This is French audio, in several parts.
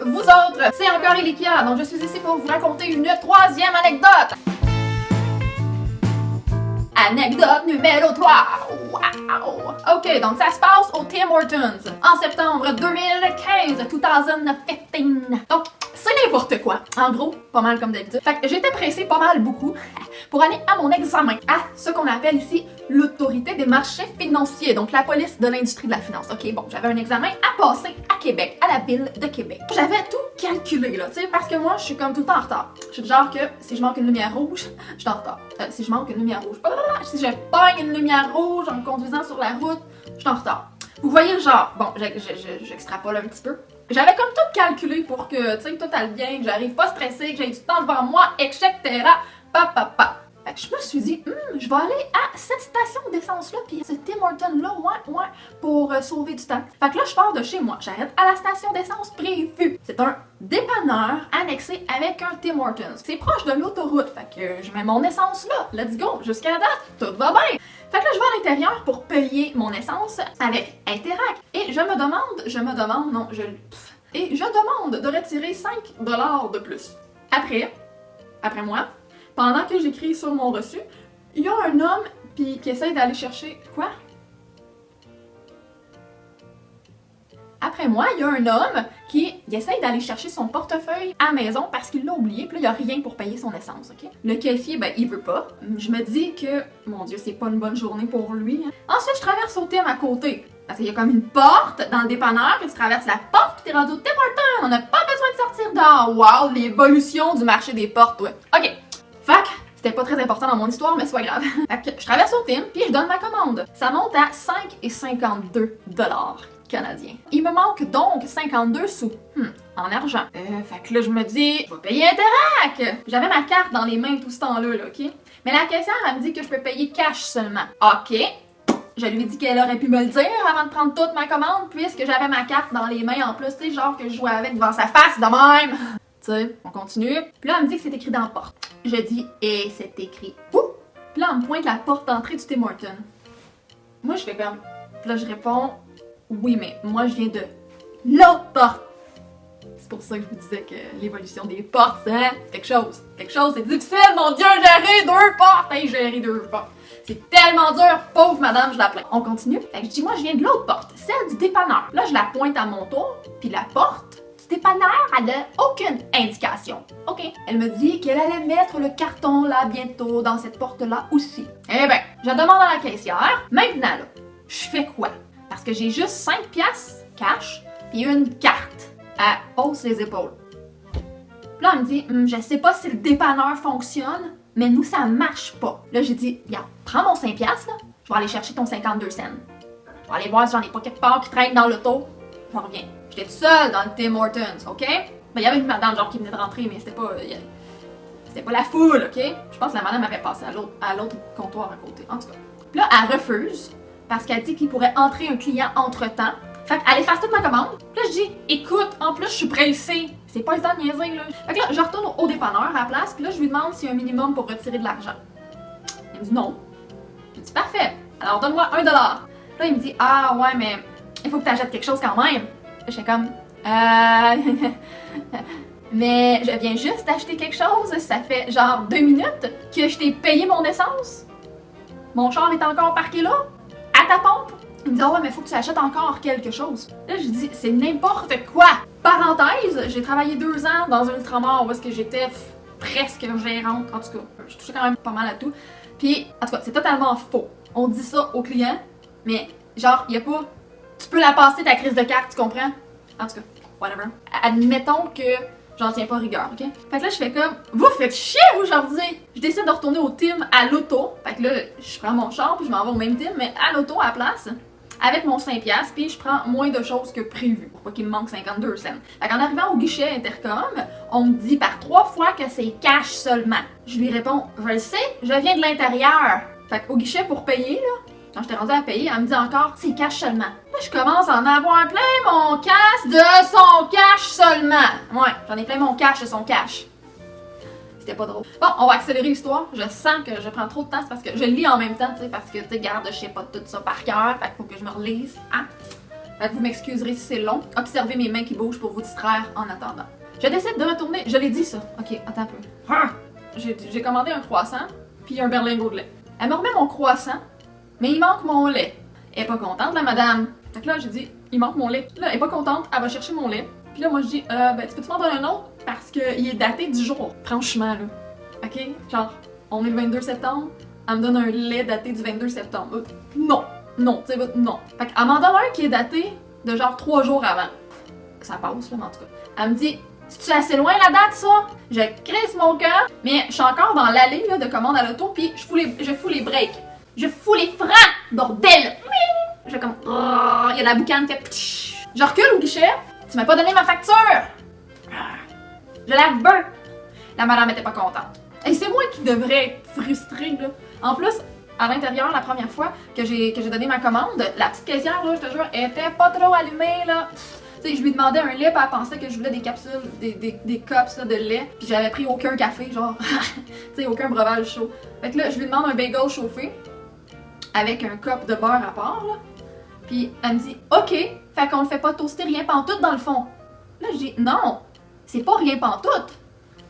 vous autres. C'est encore Elikia, donc je suis ici pour vous raconter une troisième anecdote. Anecdote numéro 3. Wow! Ok, donc ça se passe au Tim Hortons en septembre 2015, 2015. Donc, c'est n'importe quoi. En gros, pas mal comme d'habitude. Fait que j'étais pressée pas mal beaucoup pour aller à mon examen à ce qu'on appelle ici l'autorité des marchés financiers, donc la police de l'industrie de la finance. Ok, bon, j'avais un examen à passer à Québec, à la ville de Québec. J'avais tout calculé là, tu sais, parce que moi, je suis comme tout le temps en retard. Je suis du genre que si je manque une lumière rouge, je suis en retard. Si je manque une lumière rouge, si je pogne une lumière rouge en me conduisant sur la route, je suis en retard. Vous voyez le genre, bon, j'extrapole un petit peu. J'avais comme tout calculé pour que, tu sais, tout aille bien, que j'arrive pas stressée, que j'ai du temps devant moi, etc. Papa. Fait que je me suis dit, je vais aller à cette station d'essence-là, puis ce Tim Hortons-là, ouais, pour sauver du temps. Fait que là, je pars de chez moi, j'arrête à la station d'essence prévue. C'est un dépanneur annexé avec un Tim Hortons. C'est proche de l'autoroute, fait que je mets mon essence là, let's go, jusqu'à la date, tout va bien. Fait que là, je vais à l'intérieur pour payer mon essence avec Interac. Et je me demande de retirer 5$ de plus. Après moi, pendant que j'écris sur mon reçu, il y a un homme qui essaye d'aller chercher... Quoi? Après moi, il y a un homme qui essaye d'aller chercher son portefeuille à la maison parce qu'il l'a oublié, puis là, il n'y a rien pour payer son essence, ok? Le caissier, ben, il veut pas. Je me dis que, mon Dieu, c'est pas une bonne journée pour lui. Ensuite, je traverse au Tim à côté. Parce qu'il y a comme une porte dans le dépanneur, puis tu traverses la porte, puis t'es rendu au Tim Hortons. On n'a pas besoin de sortir dehors. Wow, l'évolution du marché des portes, ouais. Ok. Fait que c'était pas très important dans mon histoire, mais c'est pas grave. Fait que je traverse au Tim, puis je donne ma commande. Ça monte à 5,52$ canadiens. Il me manque donc 52 sous. En argent. Fait que là, je me dis, je vais payer Interac! J'avais ma carte dans les mains tout ce temps-là, ok? Mais la caissière, elle me dit que je peux payer cash seulement. Ok. Je lui ai dit qu'elle aurait pu me le dire avant de prendre toute ma commande, puisque j'avais ma carte dans les mains en plus, tu sais, genre que je jouais avec devant sa face de même. Tu sais, on continue. Puis là, elle me dit que c'est écrit dans la porte. Je dis, et c'est écrit où? Puis là, elle me pointe la porte d'entrée du Tim Hortons. Moi, je fais comme. Puis là, je réponds, oui, mais moi, je viens de l'autre porte. C'est pour ça que je vous disais que l'évolution des portes, c'est quelque chose. C'est difficile, mon Dieu, gérer 2 portes. Hey, gérer 2 portes. C'est tellement dur, pauvre madame, je la plains. On continue. Fait que je dis, moi, je viens de l'autre porte, celle du dépanneur. Là, je la pointe à mon tour, puis la porte du dépanneur, elle a aucune indication. OK. Elle me dit qu'elle allait mettre le carton là bientôt dans cette porte-là aussi. Eh ben, je demande à la caissière, maintenant là, je fais quoi? Parce que j'ai juste 5$ cash, puis une carte. Elle hausse les épaules. Puis là, elle me dit, je sais pas si le dépanneur fonctionne, mais nous, ça marche pas. Là, j'ai dit, regarde, prends mon 5$, là, je vais aller chercher ton 52 cents. Je vais aller voir si j'en ai pas quelque part qui traîne dans l'auto. J'en reviens. J'étais toute seule dans le Tim Hortons, OK? Ben, il y avait une madame, genre, qui venait de rentrer, mais c'était pas la foule, OK? Je pense que la madame avait passé à l'autre comptoir à côté, en tout cas. Puis là, elle refuse, parce qu'elle dit qu'il pourrait entrer un client entre-temps. Fait qu'elle efface toute ma commande. Puis là, je dis, écoute, en plus, je suis pressée. C'est pas le temps de niaiser, là. Fait que là, je retourne au dépanneur à la place, puis là, je lui demande s'il y a un minimum pour retirer de l'argent. Il me dit non. Je dis, parfait. Alors, donne-moi 1$. Là, il me dit, ah, ouais, mais il faut que tu achètes quelque chose quand même. Je fais comme, mais je viens juste d'acheter quelque chose. Ça fait genre 2 minutes que je t'ai payé mon essence. Mon char est encore parqué là, à ta pompe. Il me dit, ah ouais, mais faut que tu achètes encore quelque chose. Là, je dis, c'est n'importe quoi. Parenthèse, j'ai travaillé 2 ans dans un Ultramar où est-ce que j'étais presque gérante. En tout cas, je touchais quand même pas mal à tout. Puis, en tout cas, c'est totalement faux. On dit ça aux clients, mais genre, y a pas... Tu peux la passer ta crise de carte, tu comprends? En tout cas, whatever. Admettons que j'en tiens pas rigueur, ok? Fait que là, je fais comme, vous faites chier aujourd'hui! Je décide de retourner au Tim à l'auto. Fait que là, je prends mon char puis je m'en vais au même Tim, mais à l'auto à la place. Avec mon 5$, puis je prends moins de choses que prévu, pour pas qu'il me manque 52 cents. Fait qu'en arrivant au guichet Intercom, on me dit par 3 fois que c'est cash seulement. Je lui réponds, je le sais, je viens de l'intérieur. Fait qu'au guichet pour payer, là, quand j'étais rendue à payer, elle me dit encore, c'est cash seulement. Là, je commence à en avoir plein mon cash de son cash seulement. Ouais, j'en ai plein mon cash de son cash. C'était pas drôle. Bon, on va accélérer l'histoire. Je sens que je prends trop de temps, c'est parce que je lis en même temps, tu sais, parce que, tu sais, garde, je sais pas tout ça par cœur, fait qu'il faut que je me relise. Hein? Vous m'excuserez si c'est long. Observez mes mains qui bougent pour vous distraire en attendant. Je décide de retourner. Je l'ai dit ça. Ok, attends un peu. Ah! J'ai commandé un croissant, puis un berlingot de lait. Elle me remet mon croissant, mais il manque mon lait. Elle est pas contente, la madame. Fait que là, j'ai dit, il manque mon lait. Là, elle est pas contente, elle va chercher mon lait. Puis là, moi, je dis, tu peux-tu m'en donner un autre? Parce qu'il est daté du jour. Franchement, là. Ok? Genre, on est le 22 septembre, elle me donne un lait daté du 22 septembre. Non! Non, tu sais, non. Fait qu'elle m'en donne un qui est daté de genre 3 jours avant. Ça passe, là, mais en tout cas. Elle me dit, c'est-tu assez loin la date, ça? Je crisse mon cœur, mais je suis encore dans l'allée là, de commande à l'auto, puis je fous les breaks. Je fous les freins, bordel! Je fais comme, il y a la boucane qui fait. Je recule au guichet, tu m'as pas donné ma facture! Je la veux! La madame était pas contente. Et c'est moi qui devrais être frustrée, là. En plus, à l'intérieur, la première fois que j'ai donné ma commande, la petite caissière, là, je te jure, était pas trop allumée, là. Tu sais, je lui demandais un lait, puis elle pensait que je voulais des capsules, des cups là, de lait, puis j'avais pris aucun café, genre, tu sais, aucun breuvage chaud. Fait que là, je lui demande un bagel chauffé, avec un cup de beurre à part, là. Puis elle me dit, OK, fait qu'on le fait pas toaster rien pantoute dans le fond. Là, je dis, non, c'est pas rien pantoute.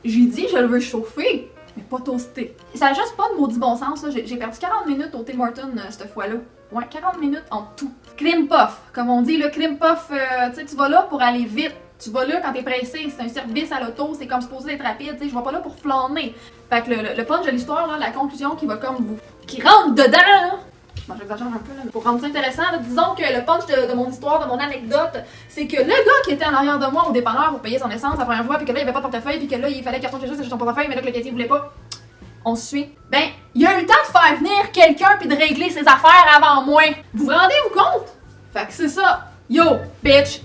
J'ai dit, je le veux chauffer, mais pas toaster. Ça a juste pas de maudit bon sens, là. J'ai perdu 40 minutes au Tim Hortons cette fois-là. Ouais, 40 minutes en tout. Cream puff, comme on dit, le cream puff, tu sais, tu vas là pour aller vite. Tu vas là quand t'es pressé, c'est un service à l'auto, c'est comme supposé être rapide, tu sais, je vais pas là pour flâner. Fait que le punch de l'histoire, là, la conclusion qui va comme vous... qui rentre dedans, là. Bon, j'exagère un peu, là, mais pour rendre ça intéressant, là, disons que le punch de mon histoire, de mon anecdote, c'est que le gars qui était en arrière de moi au dépanneur pour payer son essence la première fois, puis que là, il avait pas de portefeuille, puis que là, il fallait qu'il retourne chez lui chercher son portefeuille, mais là, que le caissier voulait pas. On se suit. Ben, il a eu le temps de faire venir quelqu'un puis de régler ses affaires avant moi. Vous vous rendez-vous compte? Fait que c'est ça. Yo, bitch!